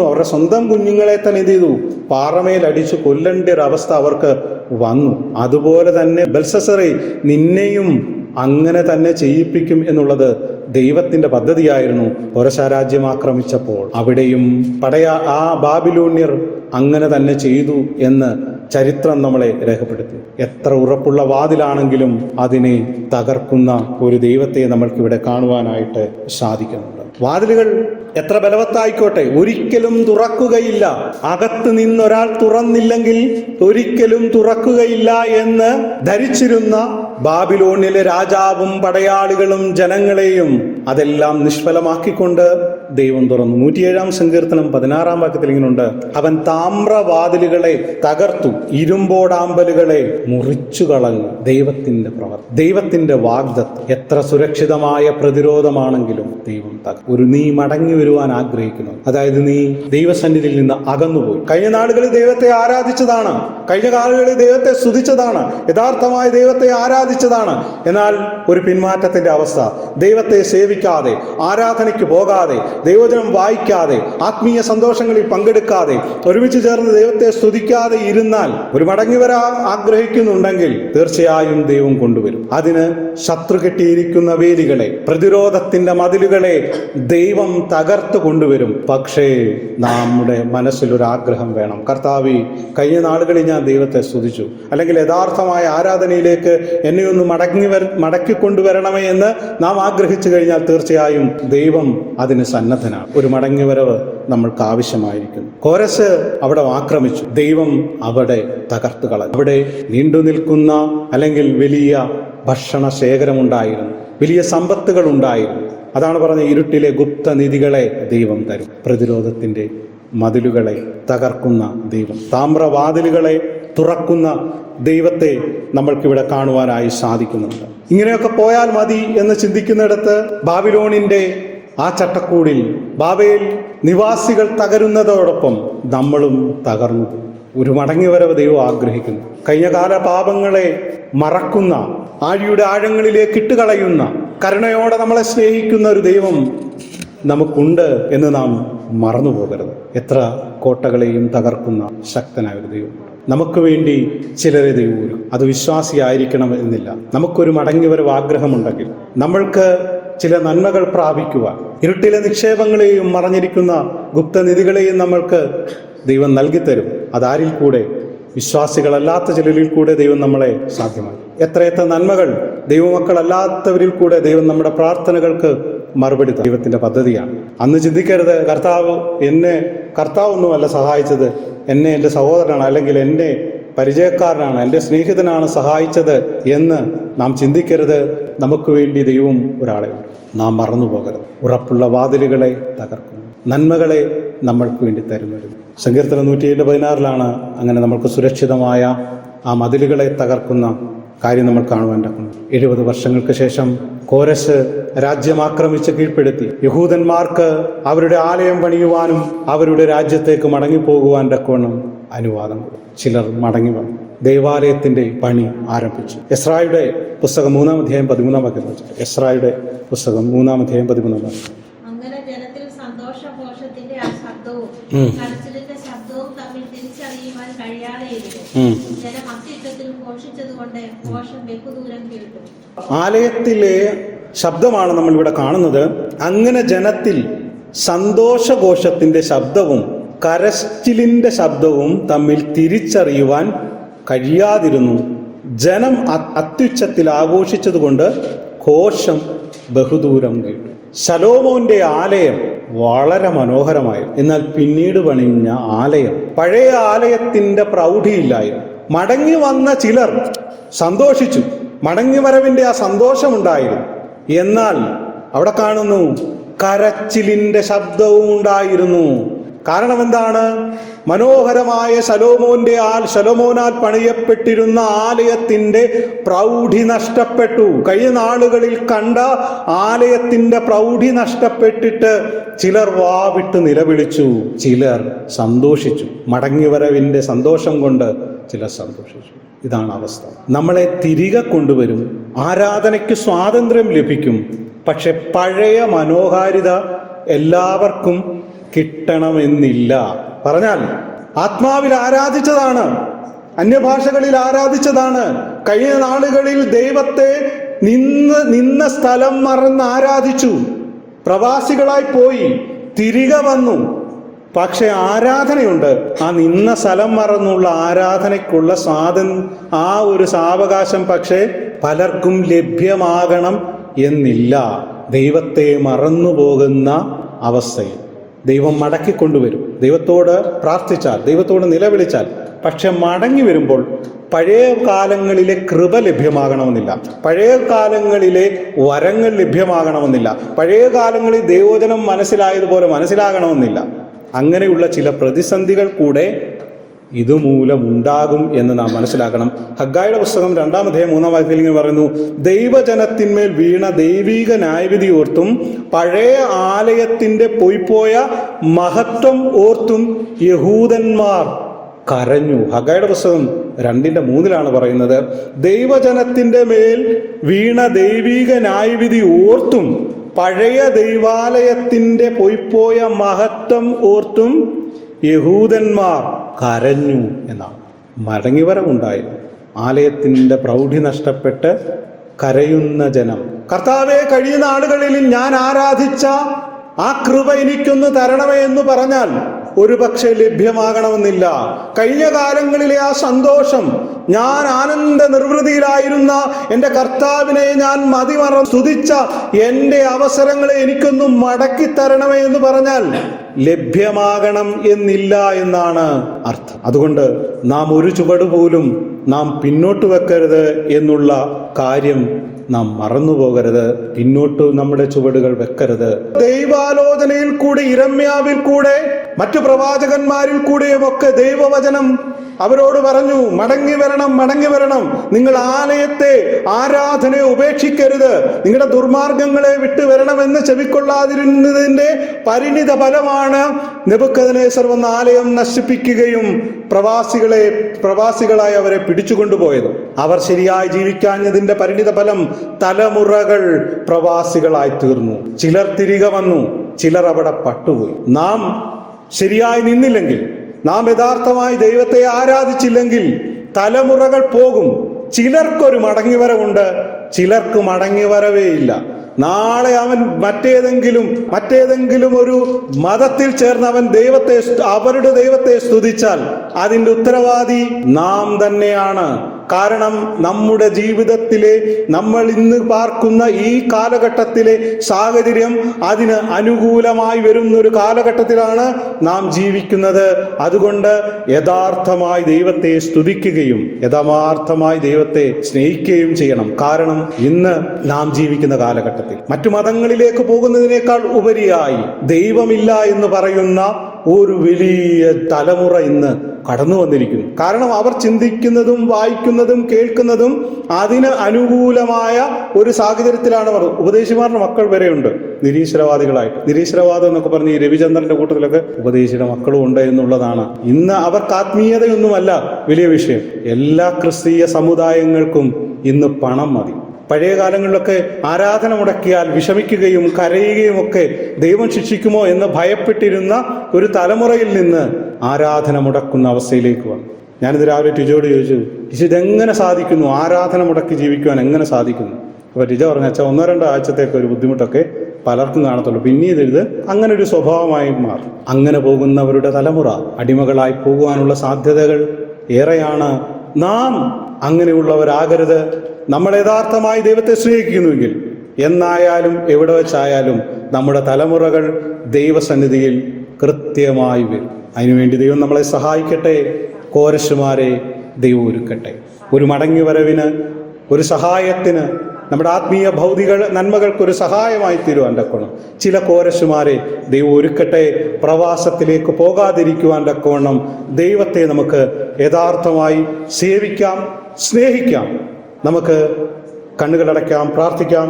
അവരുടെ സ്വന്തം കുഞ്ഞുങ്ങളെ തന്നെ എന്ത് ചെയ്തു? പാറമേൽ അടിച്ചു കൊല്ലേണ്ട ഒരു അവസ്ഥ അവർക്ക് വന്നു. അതുപോലെ തന്നെ ബെൽസസറെ നിന്നെയും അങ്ങനെ തന്നെ ചെയ്യിപ്പിക്കും എന്നുള്ളത് ദൈവത്തിന്റെ പദ്ധതിയായിരുന്നു. കോരേശ് ആക്രമിച്ചപ്പോൾ അവിടെയും ആ ബാബിലോണ്യർ അങ്ങനെ തന്നെ ചെയ്തു എന്ന് ചരിത്രം നമ്മളെ രേഖപ്പെടുത്തി. എത്ര ഉറപ്പുള്ള വാതിലാണെങ്കിലും അതിനെ തകർക്കുന്ന ഒരു ദൈവത്തെ നമ്മൾക്കിവിടെ കാണുവാനായിട്ട് സാധിക്കുന്നുണ്ട്. വാതിലുകൾ എത്ര ബലവത്തായിക്കോട്ടെ ഒരിക്കലും തുറക്കുകയില്ല. അകത്ത് നിന്നൊരാൾ തുറന്നില്ലെങ്കിൽ ഒരിക്കലും തുറക്കുകയില്ല എന്ന് ധരിച്ചിരുന്ന ബാബിലോണിലെ രാജാവും പടയാളികളും ജനങ്ങളെയും അതെല്ലാം നിഷ്ഫലമാക്കിക്കൊണ്ട് ദൈവം തുറന്നു. 107-ാം സങ്കീർത്തനം 16-ാം വാക്യത്തിൽ ഇങ്ങനെയുണ്ട്: അവൻ താമ്രവാതിലുകളെ തകർത്തു, ഇരുമ്പോടാമ്പലുകളെ മുറിച്ചു കളഞ്ഞു. ദൈവത്തിന്റെ പ്രവർത്തി, ദൈവത്തിന്റെ വാഗ്ദത്തം. എത്ര സുരക്ഷിതമായ പ്രതിരോധമാണെങ്കിലും ദൈവം തകർക്കും. നീ മടങ്ങി വരുവാൻ ആഗ്രഹിക്കുന്നു, അതായത് നീ ദൈവസന്നിധിയിൽ നിന്ന് അകന്നുപോയി. കഴിഞ്ഞ നാളുകളിൽ ദൈവത്തെ ആരാധിച്ചതാണ്, കഴിഞ്ഞ കാലങ്ങളിൽ ദൈവത്തെ സ്തുതിച്ചതാണ്, യഥാർത്ഥമായ ദൈവത്തെ ആരാധിച്ചതാണ്. എന്നാൽ ഒരു പിന്മാറ്റത്തിന്റെ അവസ്ഥ, ദൈവത്തെ സേവിക്കാതെ, ആരാധനയ്ക്ക് പോകാതെ, ദൈവവചനം വായിക്കാതെ, ആത്മീയ സന്തോഷങ്ങളിൽ പങ്കെടുക്കാതെ, ഒരുമിച്ച് ചേർന്ന് ദൈവത്തെ സ്തുതിക്കാതെ ഇരുന്നാൽ, ഒരു മടങ്ങി വരാൻ ആഗ്രഹിക്കുന്നുണ്ടെങ്കിൽ തീർച്ചയായും ദൈവം കൊണ്ടുവരും. അതിന് ശത്രു കെട്ടിയിരിക്കുന്ന വേലികളെ, പ്രതിരോധത്തിന്റെ മതിലുകളെ ദൈവം തകർത്ത് കൊണ്ടുവരും. പക്ഷേ നമ്മുടെ മനസ്സിലൊരു ആഗ്രഹം വേണം. കർത്താവേ, കഴിഞ്ഞ നാളുകളിൽ ഞാൻ ദൈവത്തെ സ്തുതിച്ചു, അല്ലെങ്കിൽ യഥാർത്ഥമായ ആരാധനയിലേക്ക് എന്നെ ഒന്ന് മടക്കിക്കൊണ്ടുവരണമേ എന്ന് നാം ആഗ്രഹിച്ചു കഴിഞ്ഞാൽ തീർച്ചയായും ദൈവം അതിന് സന്നദ്ധനാണ്. ഒരു മടങ്ങിവരവ് നമ്മൾക്ക് ആവശ്യമായിരിക്കുന്നു. കോരസ് അവിടെ ആക്രമിച്ചു, ദൈവം അവിടെ തകർത്തു കളഞ്ഞു. അവിടെ നീണ്ടു നിൽക്കുന്ന അല്ലെങ്കിൽ വലിയ ഭക്ഷണ ശേഖരമുണ്ടായിരുന്നു, വലിയ സമ്പത്തുകൾ ഉണ്ടായിരുന്നു. അതാണ് പറഞ്ഞ ഇരുട്ടിലെ ഗുപ്ത നിധികളെ ദൈവം തരും. പ്രതിരോധത്തിന്റെ മതിലുകളെ തകർക്കുന്ന ദൈവം, താമ്രവാതിലുകളെ തുറക്കുന്ന ദൈവത്തെ നമ്മൾക്കിവിടെ കാണുവാനായി സാധിക്കുന്നുണ്ട്. ഇങ്ങനെയൊക്കെ പോയാൽ മതി എന്ന് ചിന്തിക്കുന്നിടത്ത് ബാബിലോണിന്റെ ആ ചട്ടക്കൂടിൽ ബാബേൽ നിവാസികൾ തകരുന്നതോടൊപ്പം നമ്മളും തകർന്നു. ഒരു മടങ്ങിവരവ് ദൈവം ആഗ്രഹിക്കുന്നു. കഴിഞ്ഞകാല പാപങ്ങളെ മറക്കുന്ന, ആഴിയുടെ ആഴങ്ങളിലേക്ക് ഇട്ടുകളയുന്ന, കരുണയോടെ നമ്മളെ സ്നേഹിക്കുന്ന ഒരു ദൈവം നമുക്കുണ്ട് എന്ന് നാം മറന്നു പോകരുത്. എത്ര കോട്ടകളെയും തകർക്കുന്ന ശക്തനായ ഒരു ദൈവം നമുക്ക് വേണ്ടി ചിലരെ ദൈവം വരും. അത് വിശ്വാസിയായിരിക്കണം എന്നില്ല. നമുക്കൊരു മടങ്ങിവരവ് ആഗ്രഹമുണ്ടെങ്കിൽ, നമ്മൾക്ക് ചില നന്മകൾ പ്രാപിക്കുവാൻ, ഇരുട്ടിലെ നിക്ഷേപങ്ങളെയും മറഞ്ഞിരിക്കുന്ന ഗുപ്തനിധികളെയും നമ്മൾക്ക് ദൈവം നൽകിത്തരും. അതാരിൽ കൂടെ? വിശ്വാസികളല്ലാത്ത ചിലരിൽ കൂടെ ദൈവം നമ്മളെ സാധ്യമാക്കി. എത്രയെത്ര നന്മകൾ ദൈവമക്കളല്ലാത്തവരിൽ കൂടെ ദൈവം നമ്മുടെ പ്രാർത്ഥനകൾക്ക് മറുപടി ദൈവത്തിന്റെ പദ്ധതിയാണ്. അന്ന് ചിന്തിക്കരുത്, കർത്താവൊന്നുമല്ല സഹായിച്ചത്, എന്നെ എൻ്റെ സഹോദരനാണ്, അല്ലെങ്കിൽ എന്നെ പരിചയക്കാരനാണ്, എൻ്റെ സ്നേഹിതനാണ് സഹായിച്ചത് എന്ന് നാം ചിന്തിക്കരുത്. നമുക്ക് വേണ്ടി ദൈവം ഒരാളെ ഉണ്ട്. നാം മറന്നു പോകരുത്. ഉറപ്പുള്ള വാതിലുകളെ തകർക്കുന്നു, നന്മകളെ നമ്മൾക്ക് വേണ്ടി തരുന്നവരും. സങ്കീർത്തനം 116 അങ്ങനെ നമ്മൾക്ക് സുരക്ഷിതമായ ആ മതിലുകളെ തകർക്കുന്ന കാര്യം നമ്മൾ കാണുവാൻ പറ്റുന്നു. 70 വർഷങ്ങൾക്ക് ശേഷം കോരസ് രാജ്യം ആക്രമിച്ച് കീഴ്പ്പെടുത്തി യഹൂദന്മാർക്ക് അവരുടെ ആലയം പണിയുവാനും അവരുടെ രാജ്യത്തേക്ക് മടങ്ങിപ്പോകുവാൻ തക്കവണ്ണം അനുവാദം കൊടുത്തു. ചിലർ മടങ്ങി വന്നു, ദേവാലയത്തിന്റെ പണി ആരംഭിച്ചു. എസ്രായുടെ പുസ്തകം 3-ാം അധ്യായം 13-ാം വാക്യം വെച്ചിട്ട്, എസ്രായുടെ പുസ്തകം 3-ാം അധ്യായം 13-ാം വാക്യം. അങ്ങനെ ജനത്തിൽ സന്തോഷഘോഷത്തിന്റെ ആ ശബ്ദവും കരച്ചിലിന്റെ ശബ്ദവും തമ്മിൽ തിരിച്ചറിയുവാൻ കഴിയാതെയിരുന്നു. ജനം അത്യുച്ചത്തിൽ ഘോഷിച്ചതുകൊണ്ട് ഘോഷം ബഹുദൂരം കേട്ടു. ആലയത്തിലെ ശബ്ദമാണ് നമ്മൾ ഇവിടെ കാണുന്നത്. അങ്ങനെ ജനത്തിൽ സന്തോഷഘോഷത്തിന്റെ ശബ്ദവും കരച്ചിലിന്റെ ശബ്ദവും തമ്മിൽ തിരിച്ചറിയുവാൻ കഴിയാതിരുന്നു. ജനം അത്യുച്ചത്തിൽ ആഘോഷിച്ചതുകൊണ്ട് ഘോഷം ബഹുദൂരം കേട്ടു. ശലോമോന്റെ ആലയം വളരെ മനോഹരമായി, എന്നാൽ പിന്നീട് പണിഞ്ഞ ആലയം പഴയ ആലയത്തിന്റെ പ്രൗഢിയില്ലായിരുന്നു. മടങ്ങി വന്ന ചിലർ സന്തോഷിച്ചു, മടങ്ങിവരവിന്റെ ആ സന്തോഷമുണ്ടായിരുന്നു. എന്നാൽ അവിടെ കാണുന്നു കരച്ചിലിന്റെ ശബ്ദവും ഉണ്ടായിരുന്നു. കാരണം എന്താണ്? മനോഹരമായ ശലോമോനാൽ പണിയപ്പെട്ടിരുന്ന ആലയത്തിന്റെ പ്രൗഢി നഷ്ടപ്പെട്ടു. കഴിഞ്ഞ നാളുകളിൽ കണ്ട ആലയത്തിന്റെ പ്രൗഢി നഷ്ടപ്പെട്ടിട്ട് ചിലർ വാവിട്ട് നിലവിളിച്ചു, ചിലർ സന്തോഷിച്ചു. മടങ്ങിവരവിന്റെ സന്തോഷം കൊണ്ട് ചിലർ സന്തോഷിച്ചു. ഇതാണ് അവസ്ഥ. നമ്മളെ തിരികെ കൊണ്ടുവരും, ആരാധനയ്ക്ക് സ്വാതന്ത്ര്യം ലഭിക്കും. പക്ഷെ പഴയ മനോഹാരിത എല്ലാവർക്കും കിട്ടണമെന്നില്ല. പറഞ്ഞാൽ ആത്മാവിൽ ആരാധിച്ചതാണ്, അന്യഭാഷകളിൽ ആരാധിച്ചതാണ്. കഴിഞ്ഞ നാളുകളിൽ ദൈവത്തെ നിന്ന സ്ഥലം മറന്ന് ആരാധിച്ചു, പ്രവാസികളായി പോയി, തിരികെ വന്നു. പക്ഷെ ആരാധനയുണ്ട്. ആ നിന്ന സ്ഥലം മറന്നുള്ള ആരാധനയ്ക്കുള്ള ആ ഒരു സാവകാശം പക്ഷേ പലർക്കും ലഭ്യമാകണം എന്നില്ല. ദൈവത്തെ മറന്നുപോകുന്ന അവസ്ഥയിൽ ദൈവം മടക്കിക്കൊണ്ടുവരും. ദൈവത്തോട് പ്രാർത്ഥിച്ചാൽ, ദൈവത്തോട് നിലവിളിച്ചാൽ. പക്ഷെ മടങ്ങി വരുമ്പോൾ പഴയ കാലങ്ങളിലെ കൃപ ലഭ്യമാകണമെന്നില്ല, പഴയ കാലങ്ങളിലെ വരങ്ങൾ ലഭ്യമാകണമെന്നില്ല, പഴയ കാലങ്ങളിൽ ദൈവവചനം മനസ്സിലായതുപോലെ മനസ്സിലാകണമെന്നില്ല. അങ്ങനെയുള്ള ചില പ്രതിസന്ധികൾ കൂടെ ഇതുമൂലം ഉണ്ടാകും എന്ന് നാം മനസ്സിലാക്കണം. ഹഗ്ഗായിയുടെ പുസ്തകം 2-ാം അധ്യായം 3-ാം വാക്യത്തിൽ ഇങ്ങനെ പറയുന്നു, ദൈവജനത്തിന്മേൽ വീണ ദൈവീക ന്യായവിധി ഓർത്തും പഴയ ആലയത്തിന്റെ പൊയ്പോയ മഹത്വം ഓർത്തും യഹൂദന്മാർ കരഞ്ഞു. ഹഗ്ഗായിയുടെ പുസ്തകം 2:3 പറയുന്നത്, ദൈവജനത്തിന്റെ മേൽ വീണ ദൈവീക ന്യായവിധി ഓർത്തും പഴയ ദൈവാലയത്തിന്റെ പൊയ്പോയ മഹത്വം ഓർത്തും യഹൂദന്മാർ കരഞ്ഞു എന്നാണ്. മടങ്ങിവരവുണ്ടായിരുന്നു. ആലയത്തിൻ്റെ പ്രൗഢി നഷ്ടപ്പെട്ട് കരയുന്ന ജനം. കർത്താവെ, കഴിയുന്ന ആളുകളിൽ ഞാൻ ആരാധിച്ച ആ കൃപ എനിക്കൊന്ന് തരണമേ എന്ന് പറഞ്ഞാൽ ഒരു പക്ഷേ ലഭ്യമാകണമെന്നില്ല. കഴിഞ്ഞ കാലങ്ങളിലെ ആ സന്തോഷം, ഞാൻ ആനന്ദ നിർവൃതിയിലായിരുന്ന എൻ്റെ കർത്താവിനെ ഞാൻ മതിമറന്ന് സ്തുതിച്ച എൻ്റെ അവസരങ്ങളെ എനിക്കൊന്ന് മടക്കി തരണമേ എന്ന് പറഞ്ഞാൽ ലഭ്യമാകണം എന്നില്ല എന്നാണ് അർത്ഥം. അതുകൊണ്ട് നാം ഒരു ചുവട് പോലും നാം പിന്നോട്ട് വെക്കരുത് എന്നുള്ള കാര്യം നാം മറന്നുപോകരുത്. പിന്നോട്ട് നമ്മുടെ ചുവടുകൾ വെക്കരുത്. ദൈവാലോചനയിൽ കൂടെ, ഇരമ്യാവിൽ കൂടെ, മറ്റു പ്രവാചകന്മാരിൽ കൂടെയുമൊക്കെ ദൈവവചനം അവരോട് പറഞ്ഞു, മടങ്ങി വരണം, മടങ്ങി വരണം. നിങ്ങൾ ആലയത്തെ, ആരാധനയെ ഉപേക്ഷിക്കരുത്. നിങ്ങളുടെ ദുർമാർഗങ്ങളെ വിട്ടു വരണമെന്ന് ചെവിക്കൊള്ളാതിരുന്നതിന്റെ പരിണിത ഫലമാണ് നെബൂഖദ്നേസർ വന്ന ആലയം നശിപ്പിക്കുകയും പ്രവാസികളായി അവരെ പിടിച്ചുകൊണ്ടുപോയത്. അവർ ശരിയായി ജീവിക്കാഞ്ഞതിന്റെ പരിണിത ഫലം തലമുറകൾ പ്രവാസികളായി തീർന്നു. ചിലർ തിരികെ വന്നു, ചിലർ അവിടെ പട്ടുപോയി. നാം ശരിയായി നിന്നില്ലെങ്കിൽ, നാം യഥാർത്ഥമായി ദൈവത്തെ ആരാധിച്ചില്ലെങ്കിൽ തലമുറകൾ പോകും. ചിലർക്കൊരു മടങ്ങിവരവുണ്ട്, ചിലർക്ക് മടങ്ങിവരവേ ഇല്ല. നാളെ അവൻ മറ്റേതെങ്കിലും ഒരു മതത്തിൽ ചേർന്ന് അവരുടെ ദൈവത്തെ സ്തുതിച്ചാൽ അതിൻ്റെ ഉത്തരവാദി നാം തന്നെയാണ്. കാരണം നമ്മുടെ ജീവിതത്തിലെ, നമ്മൾ ഇന്ന് പാർക്കുന്ന ഈ കാലഘട്ടത്തിലെ സാഹചര്യം അതിന് അനുകൂലമായി വരുന്നൊരു കാലഘട്ടത്തിലാണ് നാം ജീവിക്കുന്നത്. അതുകൊണ്ട് യഥാർത്ഥമായി ദൈവത്തെ സ്തുതിക്കുകയും യഥാർത്ഥമായി ദൈവത്തെ സ്നേഹിക്കുകയും ചെയ്യണം. കാരണം ഇന്ന് നാം ജീവിക്കുന്ന കാലഘട്ടത്തിൽ മറ്റു മതങ്ങളിലേക്ക് പോകുന്നതിനേക്കാൾ ഉപരിയായി ദൈവമില്ല എന്ന് പറയുന്ന ഒരു വലിയ തലമുറ ഇന്ന് കടന്നു വന്നിരിക്കുന്നു. കാരണം അവർ ചിന്തിക്കുന്നതും വായിക്കുന്നതും കേൾക്കുന്നതും അതിന് അനുകൂലമായ ഒരു സാഹചര്യത്തിലാണ് അവർ. ഉപദേശിമാരുടെ മക്കൾ വരെയുണ്ട് നിരീശ്വരവാദികളായിട്ട്. നിരീശ്വരവാദം എന്നൊക്കെ പറഞ്ഞ് ഈ രവിചന്ദ്രന്റെ കൂട്ടത്തിലൊക്കെ ഉപദേശിയുടെ മക്കളും ഉണ്ട് എന്നുള്ളതാണ്. ഇന്ന് അവർക്ക് ആത്മീയതയൊന്നുമല്ല വലിയ വിഷയം. എല്ലാ ക്രിസ്തീയ സമുദായങ്ങൾക്കും ഇന്ന് പണം മതി. പഴയ കാലങ്ങളിലൊക്കെ ആരാധന മുടക്കിയാൽ വിഷമിക്കുകയും കരയുകയും ഒക്കെ ദൈവം ശിക്ഷിക്കുമോ എന്ന് ഭയപ്പെട്ടിരുന്ന ഒരു തലമുറയിൽ നിന്ന് ആരാധന മുടക്കുന്ന അവസ്ഥയിലേക്ക് വന്നു. ഞാനിത് രാവിലെ ടിജോട് ചോദിച്ചു, ഇതെങ്ങനെ സാധിക്കുന്നു? ആരാധന മുടക്കി ജീവിക്കുവാൻ എങ്ങനെ സാധിക്കുന്നു? അപ്പോൾ ടിജ പറഞ്ഞു, അച്ഛാ 1-2 ആഴ്ചത്തേക്ക് ഒരു ബുദ്ധിമുട്ടൊക്കെ പലർക്കും കാണത്തുള്ളൂ, പിന്നീട് ഇത് അങ്ങനെ ഒരു സ്വഭാവമായി മാറും. അങ്ങനെ പോകുന്നവരുടെ തലമുറ അടിമകളായി പോകുവാനുള്ള സാധ്യതകൾ ഏറെയാണ്. നാം അങ്ങനെയുള്ളവരാകരുത്. നമ്മൾ യഥാർത്ഥമായി ദൈവത്തെ സ്നേഹിക്കുന്നുവെങ്കിൽ എന്നായാലും എവിടെ വെച്ചായാലും നമ്മുടെ തലമുറകൾ ദൈവസന്നിധിയിൽ കൃത്യമായി വരും. അതിനുവേണ്ടി ദൈവം നമ്മളെ സഹായിക്കട്ടെ. കോരശുമാരെ ദൈവം ഒരുക്കട്ടെ. ഒരു മടങ്ങിവരവിന്, ഒരു സഹായത്തിന്, നമ്മുടെ ആത്മീയ ഭൗതിക നന്മകൾക്കൊരു സഹായമായി തീരുവാൻ തക്കവണ്ണം ചില കോരശുമാരെ ദൈവം ഒരുക്കട്ടെ. പ്രവാസത്തിലേക്ക് പോകാതിരിക്കുവാൻ തക്കവണ്ണം ദൈവത്തെ നമുക്ക് യഥാർത്ഥമായി സേവിക്കാം, സ്നേഹിക്കാം. നമുക്ക് കണ്ണുകളടയ്ക്കാം, പ്രാർത്ഥിക്കാം.